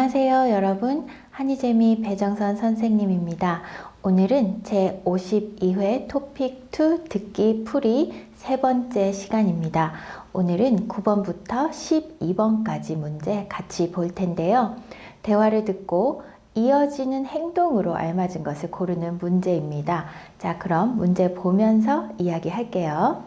안녕하세요 여러분, 한이재미 배정선 선생님입니다. 오늘은 제 52회 토픽 2 듣기 풀이 세 번째 시간입니다. 오늘은 9번부터 12번까지 문제 같이 볼 텐데요. 대화를 듣고 이어지는 행동으로 알맞은 것을 고르는 문제입니다. 자, 그럼 문제 보면서 이야기할게요.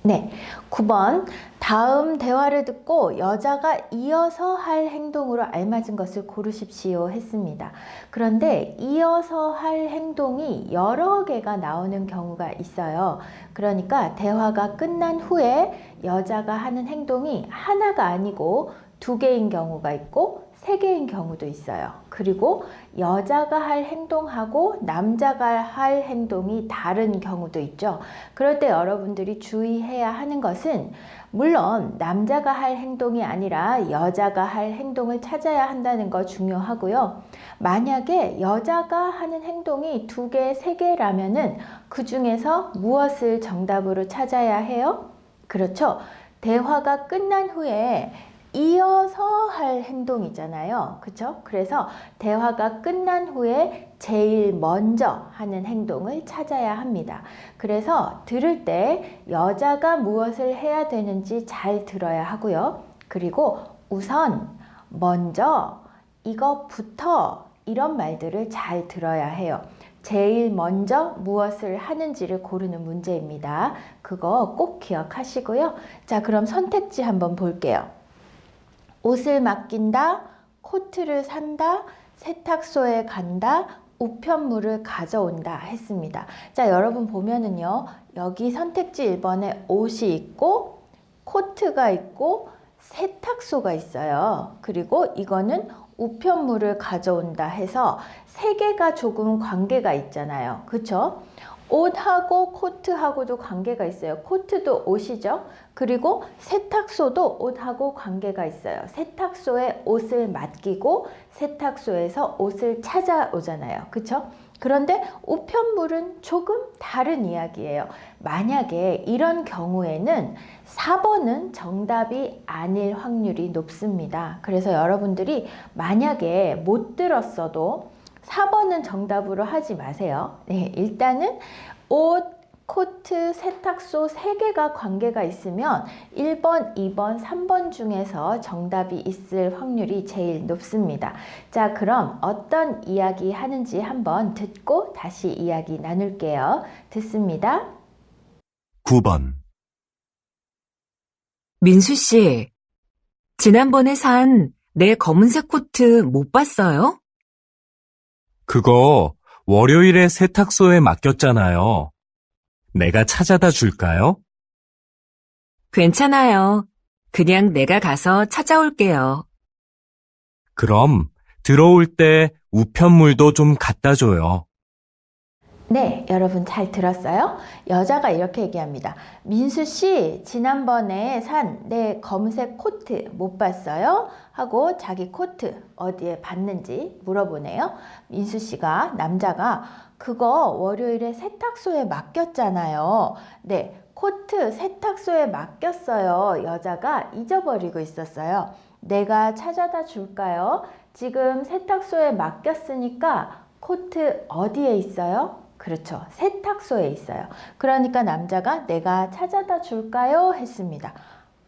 네, 9번. 다음 대화를 듣고 여자가 이어서 할 행동으로 알맞은 것을 고르십시오 했습니다. 그런데 이어서 할 행동이 여러 개가 나오는 경우가 있어요. 그러니까 대화가 끝난 후에 여자가 하는 행동이 하나가 아니고 두 개인 경우가 있고 세 개인 경우도 있어요. 그리고 여자가 할 행동하고 남자가 할 행동이 다른 경우도 있죠. 그럴 때 여러분들이 주의해야 하는 것은 물론 남자가 할 행동이 아니라 여자가 할 행동을 찾아야 한다는 거 중요하고요. 만약에 여자가 하는 행동이 두 개, 세 개라면은 그 중에서 무엇을 정답으로 찾아야 해요? 그렇죠. 대화가 끝난 후에 이어서 할 행동이잖아요. 그쵸? 그래서 대화가 끝난 후에 제일 먼저 하는 행동을 찾아야 합니다. 그래서 들을 때 여자가 무엇을 해야 되는지 잘 들어야 하고요. 그리고 우선, 먼저, 이것부터 이런 말들을 잘 들어야 해요. 제일 먼저 무엇을 하는지를 고르는 문제입니다. 그거 꼭 기억하시고요. 자, 그럼 선택지 한번 볼게요. 옷을 맡긴다, 코트를 산다, 세탁소에 간다, 우편물을 가져온다 했습니다. 자, 여러분 보면은요, 여기 선택지 1번에 옷이 있고 코트가 있고 세탁소가 있어요. 그리고 이거는 우편물을 가져온다 해서 세 개가 조금 관계가 있잖아요. 그쵸? 옷하고 코트하고도 관계가 있어요. 코트도 옷이죠. 그리고 세탁소도 옷하고 관계가 있어요. 세탁소에 옷을 맡기고 세탁소에서 옷을 찾아오잖아요. 그쵸? 그런데 우편물은 조금 다른 이야기예요. 만약에 이런 경우에는 4번은 정답이 아닐 확률이 높습니다. 그래서 여러분들이 만약에 못 들었어도 4번은 정답으로 하지 마세요. 네, 일단은 옷, 코트, 세탁소 3개가 관계가 있으면 1번, 2번, 3번 중에서 정답이 있을 확률이 제일 높습니다. 자, 그럼 어떤 이야기 하는지 한번 듣고 다시 이야기 나눌게요. 듣습니다. 9번. 민수 씨, 지난번에 산 내 검은색 코트 못 봤어요? 그거 월요일에 세탁소에 맡겼잖아요. 내가 찾아다 줄까요? 괜찮아요. 그냥 내가 가서 찾아올게요. 그럼 들어올 때 우편물도 좀 갖다 줘요. 네, 여러분 잘 들었어요? 여자가 이렇게 얘기합니다. 민수 씨, 지난번에 산 내 검은색 코트 못 봤어요? 하고 자기 코트 어디에 봤는지 물어보네요. 민수 씨가, 남자가 그거 월요일에 세탁소에 맡겼잖아요. 네, 코트 세탁소에 맡겼어요. 여자가 잊어버리고 있었어요. 내가 찾아다 줄까요? 지금 세탁소에 맡겼으니까 코트 어디에 있어요? 그렇죠. 세탁소에 있어요. 그러니까 남자가 내가 찾아다 줄까요? 했습니다.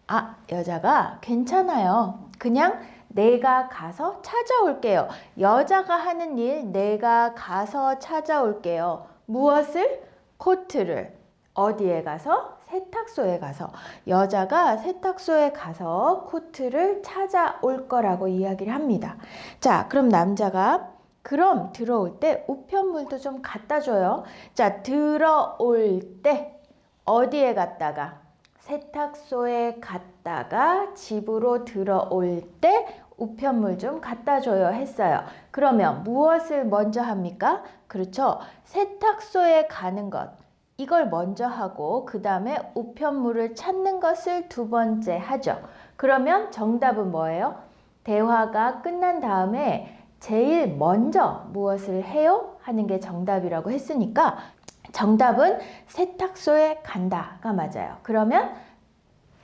아, 여자가 괜찮아요. 그냥 내가 가서 찾아올게요. 여자가 하는 일, 내가 가서 찾아올게요. 무엇을? 코트를. 어디에 가서? 세탁소에 가서. 여자가 세탁소에 가서 코트를 찾아올 거라고 이야기를 합니다. 자, 그럼 남자가 그럼 들어올 때 우편물도 좀 갖다 줘요. 자, 들어올 때 어디에 갔다가? 세탁소에 갔다가 집으로 들어올 때 우편물 좀 갖다 줘요 했어요. 그러면 무엇을 먼저 합니까? 그렇죠. 세탁소에 가는 것. 이걸 먼저 하고 그 다음에 우편물을 찾는 것을 두 번째 하죠. 그러면 정답은 뭐예요? 대화가 끝난 다음에 제일 먼저 무엇을 해요? 하는 게 정답이라고 했으니까 정답은 세탁소에 간다가 맞아요. 그러면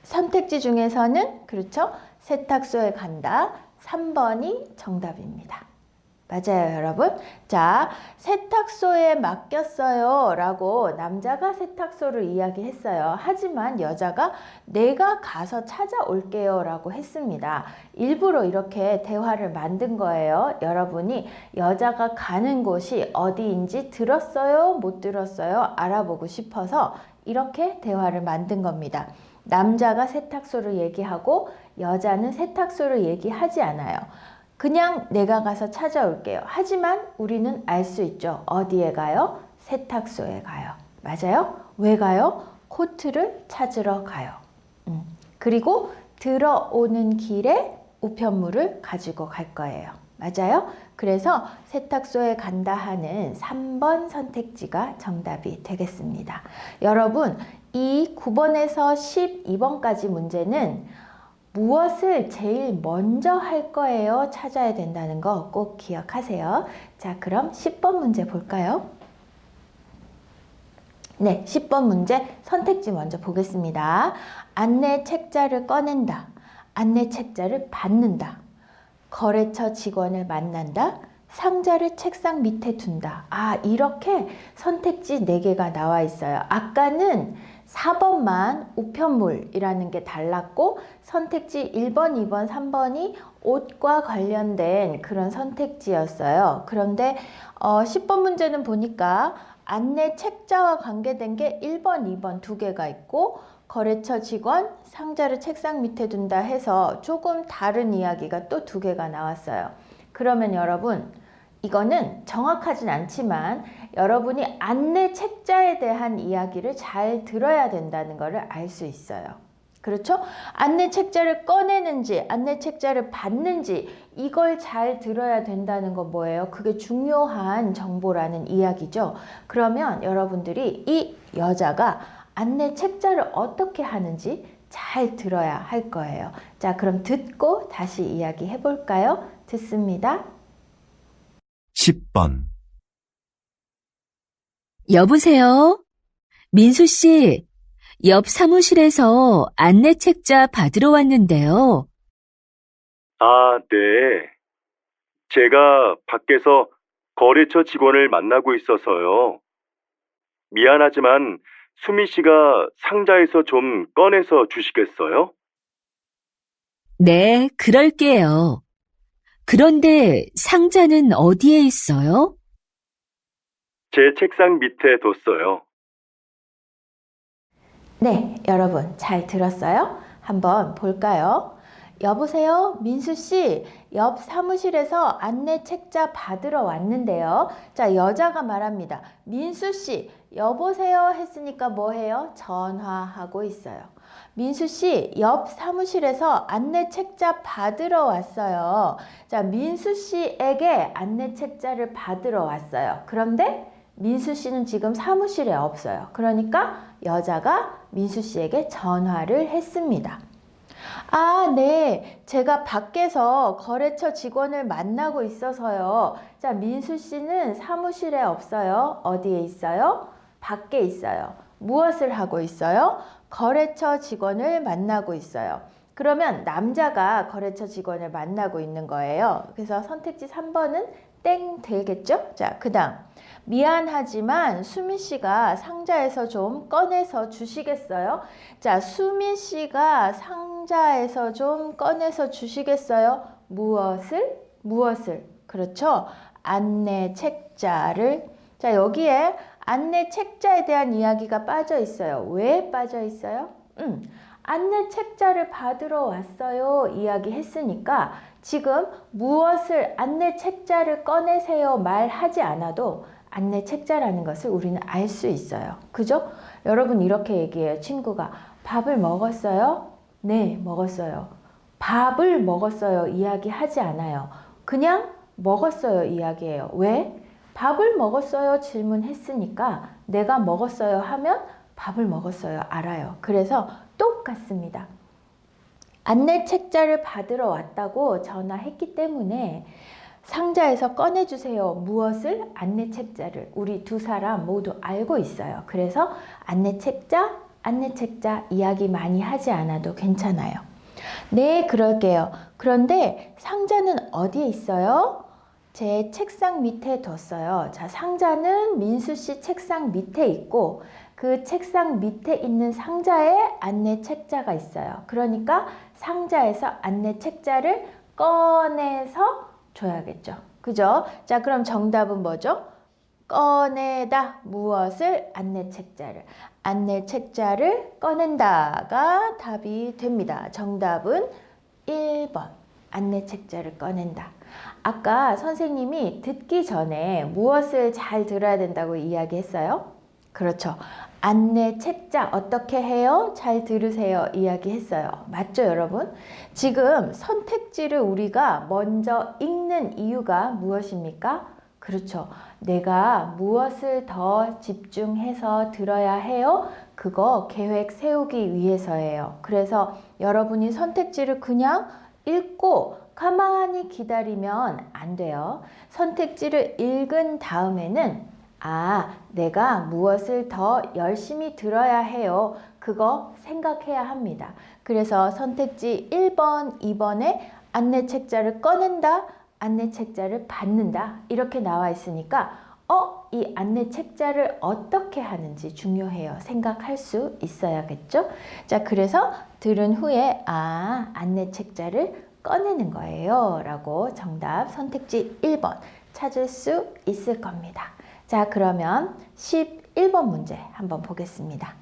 선택지 중에서는 그렇죠? 세탁소에 간다. 3번이 정답입니다. 맞아요, 여러분. 자, 세탁소에 맡겼어요 라고 남자가 세탁소를 이야기했어요. 하지만 여자가 내가 가서 찾아올게요 라고 했습니다. 일부러 이렇게 대화를 만든 거예요. 여러분이 여자가 가는 곳이 어디인지 들었어요? 못 들었어요? 알아보고 싶어서 이렇게 대화를 만든 겁니다. 남자가 세탁소를 얘기하고 여자는 세탁소를 얘기하지 않아요. 그냥 내가 가서 찾아올게요. 하지만 우리는 알 수 있죠. 어디에 가요? 세탁소에 가요. 맞아요? 왜 가요? 코트를 찾으러 가요. 그리고 들어오는 길에 우편물을 가지고 갈 거예요. 맞아요? 그래서 세탁소에 간다 하는 3번 선택지가 정답이 되겠습니다. 여러분, 이 9번에서 12번까지 문제는 무엇을 제일 먼저 할 거예요? 찾아야 된다는 거 꼭 기억하세요. 자, 그럼 10번 문제 볼까요? 네, 10번 문제 선택지 먼저 보겠습니다. 안내 책자를 꺼낸다. 안내 책자를 받는다. 거래처 직원을 만난다. 상자를 책상 밑에 둔다. 아, 이렇게 선택지 4개가 나와 있어요. 아까는 4번만 우편물이라는 게 달랐고 선택지 1번, 2번, 3번이 옷과 관련된 그런 선택지였어요. 그런데 10번 문제는 보니까 안내 책자와 관계된 게 1번, 2번 2개가 있고 거래처 직원, 상자를 책상 밑에 둔다 해서 조금 다른 이야기가 또 2개가 나왔어요. 그러면 여러분, 이거는 정확하진 않지만 여러분이 안내 책자에 대한 이야기를 잘 들어야 된다는 것을 알 수 있어요. 그렇죠? 안내 책자를 꺼내는지 안내 책자를 받는지 이걸 잘 들어야 된다는 건 뭐예요? 그게 중요한 정보라는 이야기죠. 그러면 여러분들이 이 여자가 안내 책자를 어떻게 하는지 잘 들어야 할 거예요. 자, 그럼 듣고 다시 이야기해 볼까요? 듣습니다. 10번. 여보세요? 민수 씨, 옆 사무실에서 안내 책자 받으러 왔는데요. 아, 네. 제가 밖에서 거래처 직원을 만나고 있어서요. 미안하지만 수미 씨가 상자에서 좀 꺼내서 주시겠어요? 네, 그럴게요. 그런데 상자는 어디에 있어요? 제 책상 밑에 뒀어요. 네, 여러분 잘 들었어요? 한번 볼까요? 여보세요? 민수 씨, 옆 사무실에서 안내 책자 받으러 왔는데요. 자, 여자가 말합니다. 민수 씨, 여보세요? 했으니까 뭐 해요? 전화하고 있어요. 민수 씨, 옆 사무실에서 안내 책자 받으러 왔어요. 자, 민수 씨에게 안내 책자를 받으러 왔어요. 그런데 민수 씨는 지금 사무실에 없어요. 그러니까 여자가 민수 씨에게 전화를 했습니다. 아, 네. 제가 밖에서 거래처 직원을 만나고 있어서요. 자, 민수 씨는 사무실에 없어요. 어디에 있어요? 밖에 있어요. 무엇을 하고 있어요? 거래처 직원을 만나고 있어요. 그러면 남자가 거래처 직원을 만나고 있는 거예요. 그래서 선택지 3번은 땡 되겠죠? 자, 그 다음. 미안하지만 수미 씨가 상자에서 좀 꺼내서 주시겠어요? 자, 수미 씨가 상자에서 좀 꺼내서 주시겠어요? 무엇을? 무엇을? 그렇죠? 안내 책자를. 자, 여기에 안내 책자에 대한 이야기가 빠져 있어요. 왜 빠져 있어요? 안내 책자를 받으러 왔어요. 이야기했으니까 지금 무엇을 안내 책자를 꺼내세요 말하지 않아도 안내 책자라는 것을 우리는 알 수 있어요. 그죠? 여러분 이렇게 얘기해요. 친구가 밥을 먹었어요? 네, 먹었어요. 밥을 먹었어요. 이야기하지 않아요. 그냥 먹었어요. 이야기해요. 왜? 밥을 먹었어요. 질문했으니까 내가 먹었어요 하면 밥을 먹었어요. 알아요. 그래서 똑같습니다. 안내 책자를 받으러 왔다고 전화했기 때문에 상자에서 꺼내주세요. 무엇을? 안내 책자를. 우리 두 사람 모두 알고 있어요. 그래서 안내 책자 이야기 많이 하지 않아도 괜찮아요. 네, 그럴게요. 그런데 상자는 어디에 있어요? 제 책상 밑에 뒀어요. 자, 상자는 민수 씨 책상 밑에 있고 그 책상 밑에 있는 상자에 안내 책자가 있어요. 그러니까 상자에서 안내 책자를 꺼내서 줘야겠죠. 그죠? 자, 그럼 정답은 뭐죠? 꺼내다 무엇을? 안내 책자를. 안내 책자를 꺼낸다가 답이 됩니다. 정답은 1번. 안내 책자를 꺼낸다. 아까 선생님이 듣기 전에 무엇을 잘 들어야 된다고 이야기했어요? 그렇죠. 안내 책자 어떻게 해요? 잘 들으세요. 이야기했어요. 맞죠, 여러분? 지금 선택지를 우리가 먼저 읽는 이유가 무엇입니까? 그렇죠. 내가 무엇을 더 집중해서 들어야 해요? 그거 계획 세우기 위해서예요. 그래서 여러분이 선택지를 그냥 읽고 가만히 기다리면 안 돼요. 선택지를 읽은 다음에는 내가 무엇을 더 열심히 들어야 해요. 그거 생각해야 합니다. 그래서 선택지 1번, 2번에 안내 책자를 꺼낸다, 안내 책자를 받는다 이렇게 나와 있으니까 이 안내 책자를 어떻게 하는지 중요해요. 생각할 수 있어야겠죠? 자, 그래서 들은 후에 안내 책자를 꺼내는 거예요 라고 정답 선택지 1번 찾을 수 있을 겁니다. 자, 그러면 11번 문제 한번 보겠습니다.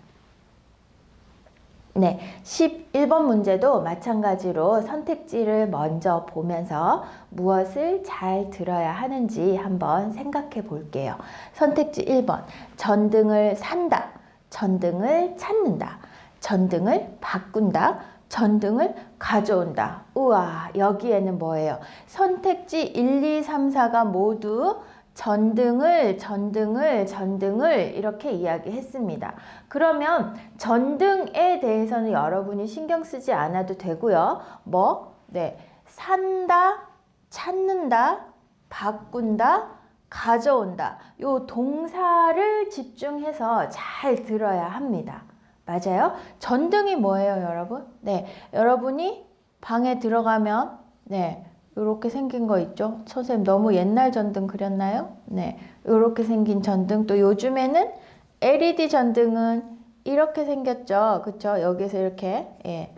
네, 11번 문제도 마찬가지로 선택지를 먼저 보면서 무엇을 잘 들어야 하는지 한번 생각해 볼게요. 선택지 1번, 전등을 산다, 전등을 찾는다, 전등을 바꾼다, 전등을 가져온다. 우와, 여기에는 뭐예요? 선택지 1, 2, 3, 4가 모두 전등을 이렇게 이야기했습니다. 그러면 전등에 대해서는 여러분이 신경 쓰지 않아도 되고요. 산다, 찾는다, 바꾼다, 가져온다. 요 동사를 집중해서 잘 들어야 합니다. 맞아요? 전등이 뭐예요, 여러분? 네, 여러분이 방에 들어가면 이렇게 생긴 거 있죠? 선생님 너무 옛날 전등 그렸나요? 네, 이렇게 생긴 전등. 또 요즘에는 LED 전등은 이렇게 생겼죠? 그쵸? 여기서 이렇게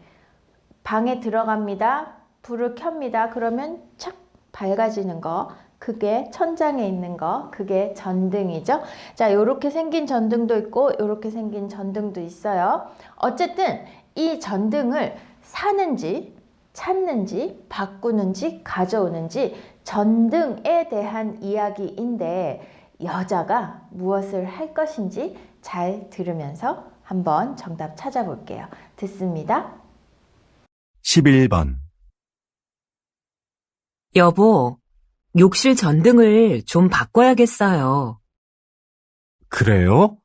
방에 들어갑니다. 불을 켭니다. 그러면 착 밝아지는 거. 그게 천장에 있는 거, 그게 전등이죠. 자, 이렇게 생긴 전등도 있고 이렇게 생긴 전등도 있어요. 어쨌든 이 전등을 사는지 찾는지 바꾸는지 가져오는지 전등에 대한 이야기인데 여자가 무엇을 할 것인지 잘 들으면서 한번 정답 찾아볼게요. 듣습니다. 11번. 여보, 욕실 전등을 좀 바꿔야겠어요. 그래요?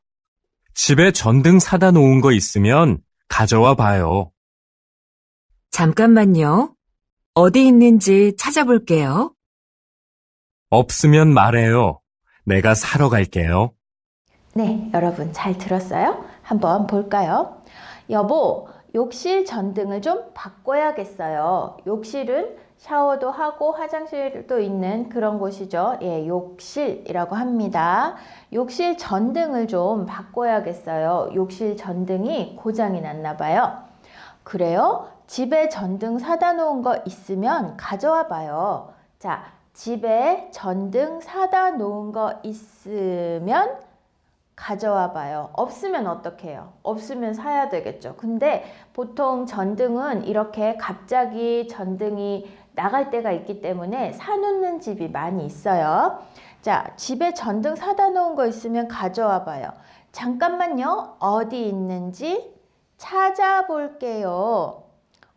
집에 전등 사다 놓은 거 있으면 가져와 봐요. 잠깐만요. 어디 있는지 찾아볼게요. 없으면 말해요. 내가 사러 갈게요. 네, 여러분 잘 들었어요? 한번 볼까요? 여보, 욕실 전등을 좀 바꿔야겠어요. 욕실은 샤워도 하고 화장실도 있는 그런 곳이죠. 욕실이라고 합니다. 욕실 전등을 좀 바꿔야겠어요. 욕실 전등이 고장이 났나 봐요. 그래요? 집에 전등 사다 놓은 거 있으면 가져와 봐요. 자, 집에 전등 사다 놓은 거 있으면 가져와 봐요. 없으면 어떻게 해요? 없으면 사야 되겠죠. 근데 보통 전등은 이렇게 갑자기 전등이 나갈 때가 있기 때문에 사놓는 집이 많이 있어요. 자, 집에 전등 사다 놓은 거 있으면 가져와 봐요. 잠깐만요. 어디 있는지 찾아볼게요.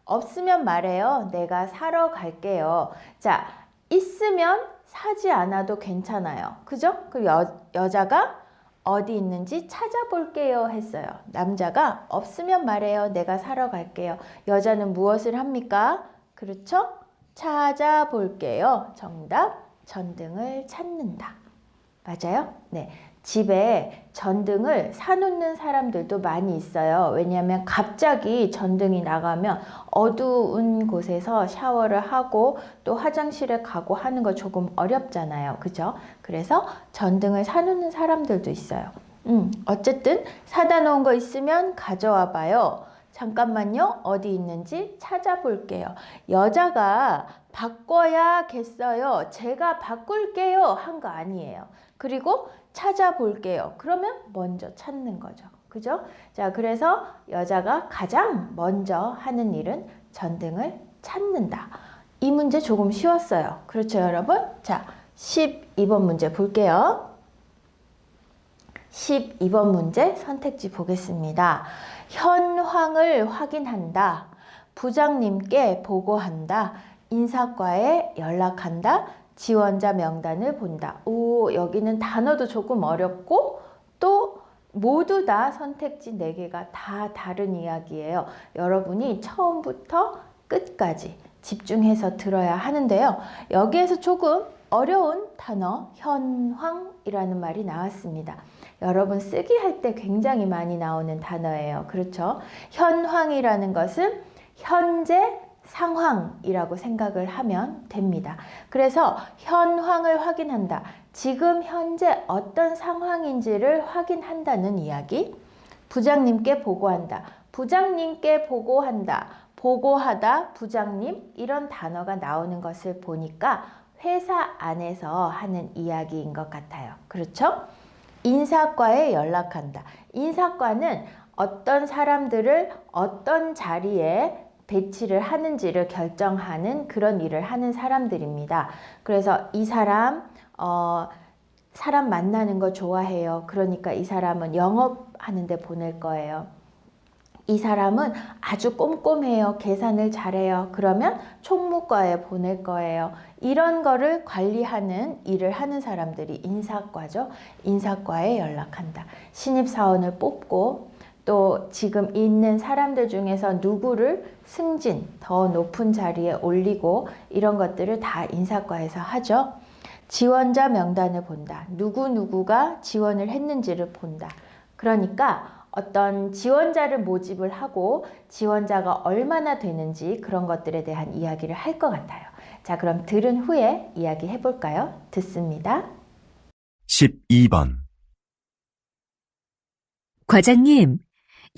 없으면 말해요. 내가 사러 갈게요. 자, 있으면 사지 않아도 괜찮아요. 그죠? 그 여자가 어디 있는지 찾아볼게요 했어요. 남자가 없으면 말해요. 내가 사러 갈게요. 여자는 무엇을 합니까? 그렇죠? 찾아볼게요. 정답, 전등을 찾는다. 맞아요? 네, 집에 전등을 사놓는 사람들도 많이 있어요. 왜냐하면 갑자기 전등이 나가면 어두운 곳에서 샤워를 하고 또 화장실에 가고 하는 거 조금 어렵잖아요. 그죠? 그래서 전등을 사놓는 사람들도 있어요. 어쨌든 사다 놓은 거 있으면 가져와 봐요. 잠깐만요. 어디 있는지 찾아볼게요. 여자가 바꿔야겠어요. 제가 바꿀게요. 한 거 아니에요. 그리고 찾아볼게요. 그러면 먼저 찾는 거죠. 그죠? 자, 그래서 여자가 가장 먼저 하는 일은 전등을 찾는다. 이 문제 조금 쉬웠어요. 그렇죠, 여러분? 자, 12번 문제 볼게요. 12번 문제 선택지 보겠습니다. 현황을 확인한다. 부장님께 보고한다. 인사과에 연락한다. 지원자 명단을 본다. 오, 여기는 단어도 조금 어렵고 또 모두 다 선택지 4개가 다 다른 이야기예요. 여러분이 처음부터 끝까지 집중해서 들어야 하는데요. 여기에서 조금 어려운 단어 현황이라는 말이 나왔습니다. 여러분 쓰기 할 때 굉장히 많이 나오는 단어예요. 그렇죠? 현황이라는 것은 현재 상황이라고 생각을 하면 됩니다. 그래서 현황을 확인한다. 지금 현재 어떤 상황인지를 확인한다는 이야기. 부장님께 보고한다. 부장님께 보고한다. 보고하다, 부장님 이런 단어가 나오는 것을 보니까 회사 안에서 하는 이야기인 것 같아요. 그렇죠? 인사과에 연락한다. 인사과는 어떤 사람들을 어떤 자리에 배치를 하는지를 결정하는 그런 일을 하는 사람들입니다. 그래서 이 사람 만나는 거 좋아해요. 그러니까 이 사람은 영업하는 데 보낼 거예요. 이 사람은 아주 꼼꼼해요. 계산을 잘해요. 그러면 총무과에 보낼 거예요. 이런 거를 관리하는 일을 하는 사람들이 인사과죠. 인사과에 연락한다. 신입사원을 뽑고 또 지금 있는 사람들 중에서 누구를 승진, 더 높은 자리에 올리고 이런 것들을 다 인사과에서 하죠. 지원자 명단을 본다. 누구누구가 지원을 했는지를 본다. 그러니까 어떤 지원자를 모집을 하고 지원자가 얼마나 되는지 그런 것들에 대한 이야기를 할 것 같아요. 자, 그럼 들은 후에 이야기 해볼까요? 듣습니다. 12번. 과장님,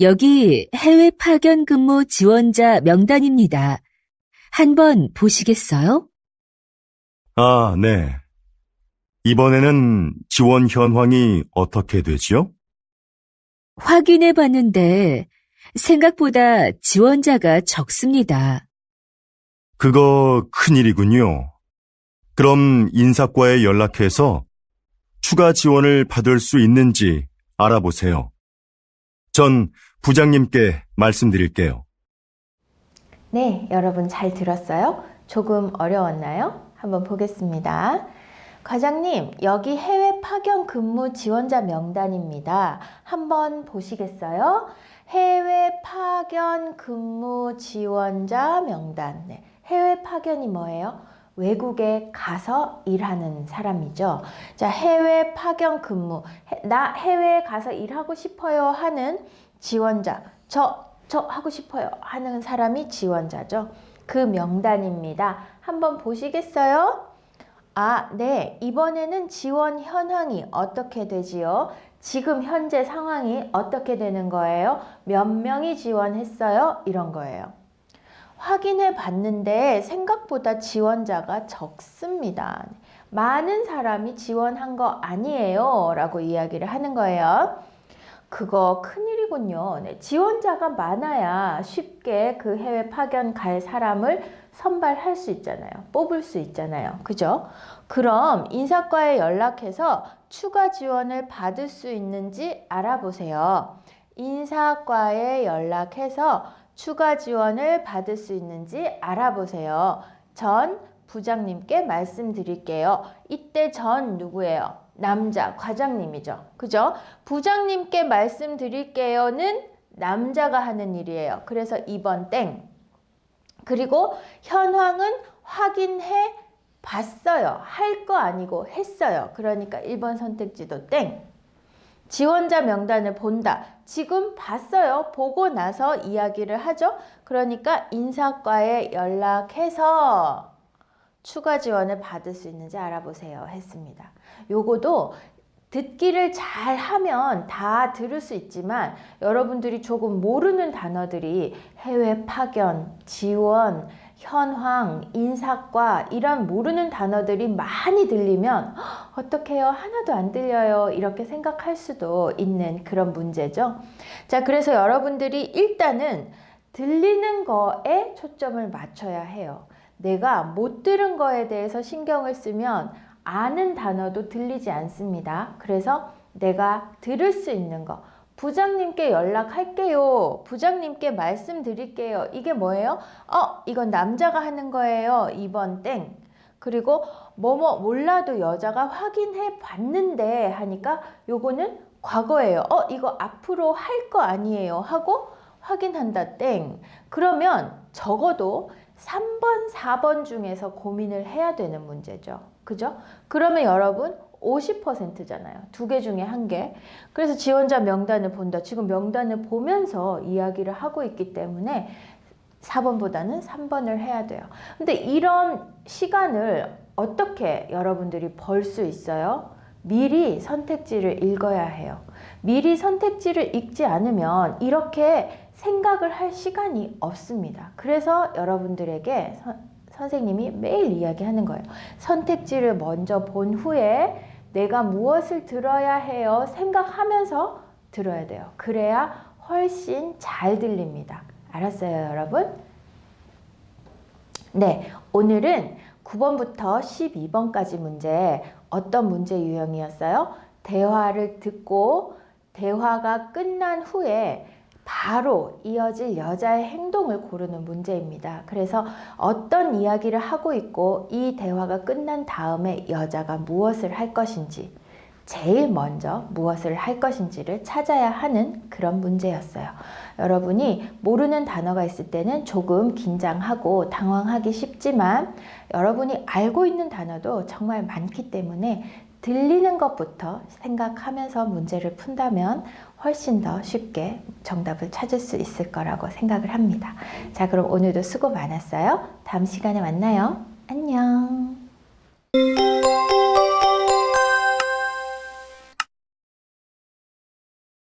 여기 해외 파견 근무 지원자 명단입니다. 한번 보시겠어요? 아, 네. 이번에는 지원 현황이 어떻게 되지요? 확인해 봤는데 생각보다 지원자가 적습니다. 그거 큰일이군요. 그럼 인사과에 연락해서 추가 지원을 받을 수 있는지 알아보세요. 전 부장님께 말씀드릴게요. 네, 여러분 잘 들었어요? 조금 어려웠나요? 한번 보겠습니다. 과장님, 여기 해외 파견 근무 지원자 명단입니다. 한번 보시겠어요? 해외 파견 근무 지원자 명단. 네, 해외 파견이 뭐예요? 외국에 가서 일하는 사람이죠. 자, 해외 파견 근무. 나 해외에 가서 일하고 싶어요 하는 지원자. 저 하고 싶어요 하는 사람이 지원자죠. 그 명단입니다. 한번 보시겠어요? 아, 네. 이번에는 지원 현황이 어떻게 되지요? 지금 현재 상황이 어떻게 되는 거예요? 몇 명이 지원했어요? 이런 거예요. 확인해 봤는데 생각보다 지원자가 적습니다. 많은 사람이 지원한 거 아니에요 라고 이야기를 하는 거예요. 그거 큰일이군요. 네, 지원자가 많아야 쉽게 그 해외 파견 갈 사람을 선발할 수 있잖아요. 뽑을 수 있잖아요. 그죠? 그럼 인사과에 연락해서 추가 지원을 받을 수 있는지 알아보세요. 인사과에 연락해서 추가 지원을 받을 수 있는지 알아보세요. 전 부장님께 말씀드릴게요. 이때 전 누구예요? 남자, 과장님이죠. 그죠? 부장님께 말씀드릴게요는 남자가 하는 일이에요. 그래서 2번 땡. 그리고 현황은 확인해 봤어요. 할 거 아니고 했어요. 그러니까 1번 선택지도 땡. 지원자 명단을 본다. 지금 봤어요. 보고 나서 이야기를 하죠. 그러니까 인사과에 연락해서 추가 지원을 받을 수 있는지 알아보세요 했습니다. 요거도 듣기를 잘 하면 다 들을 수 있지만 여러분들이 조금 모르는 단어들이 해외 파견, 지원, 현황, 인사과 이런 모르는 단어들이 많이 들리면 어떡해요? 하나도 안 들려요. 이렇게 생각할 수도 있는 그런 문제죠. 자, 그래서 여러분들이 일단은 들리는 거에 초점을 맞춰야 해요. 내가 못 들은 거에 대해서 신경을 쓰면 아는 단어도 들리지 않습니다. 그래서 내가 들을 수 있는 거, 부장님께 연락할게요. 부장님께 말씀드릴게요. 이게 뭐예요? 이건 남자가 하는 거예요. 2번 땡. 그리고 뭐뭐 몰라도 여자가 확인해 봤는데 하니까 요거는 과거예요. 이거 앞으로 할 거 아니에요. 하고 확인한다 땡. 그러면 적어도 3번, 4번 중에서 고민을 해야 되는 문제죠. 그죠? 그러면 여러분 50%잖아요. 두 개 중에 한 개. 그래서 지원자 명단을 본다. 지금 명단을 보면서 이야기를 하고 있기 때문에 4번보다는 3번을 해야 돼요. 근데 이런 시간을 어떻게 여러분들이 벌 수 있어요? 미리 선택지를 읽어야 해요. 미리 선택지를 읽지 않으면 이렇게 생각을 할 시간이 없습니다. 그래서 여러분들에게 선생님이 매일 이야기하는 거예요. 선택지를 먼저 본 후에 내가 무엇을 들어야 해요? 생각하면서 들어야 돼요. 그래야 훨씬 잘 들립니다. 알았어요, 여러분? 네, 오늘은 9번부터 12번까지 문제 어떤 문제 유형이었어요? 대화를 듣고 대화가 끝난 후에 바로 이어질 여자의 행동을 고르는 문제입니다. 그래서 어떤 이야기를 하고 있고 이 대화가 끝난 다음에 여자가 무엇을 할 것인지 제일 먼저 무엇을 할 것인지를 찾아야 하는 그런 문제였어요. 여러분이 모르는 단어가 있을 때는 조금 긴장하고 당황하기 쉽지만 여러분이 알고 있는 단어도 정말 많기 때문에 들리는 것부터 생각하면서 문제를 푼다면 훨씬 더 쉽게 정답을 찾을 수 있을 거라고 생각을 합니다. 자, 그럼 오늘도 수고 많았어요. 다음 시간에 만나요. 안녕.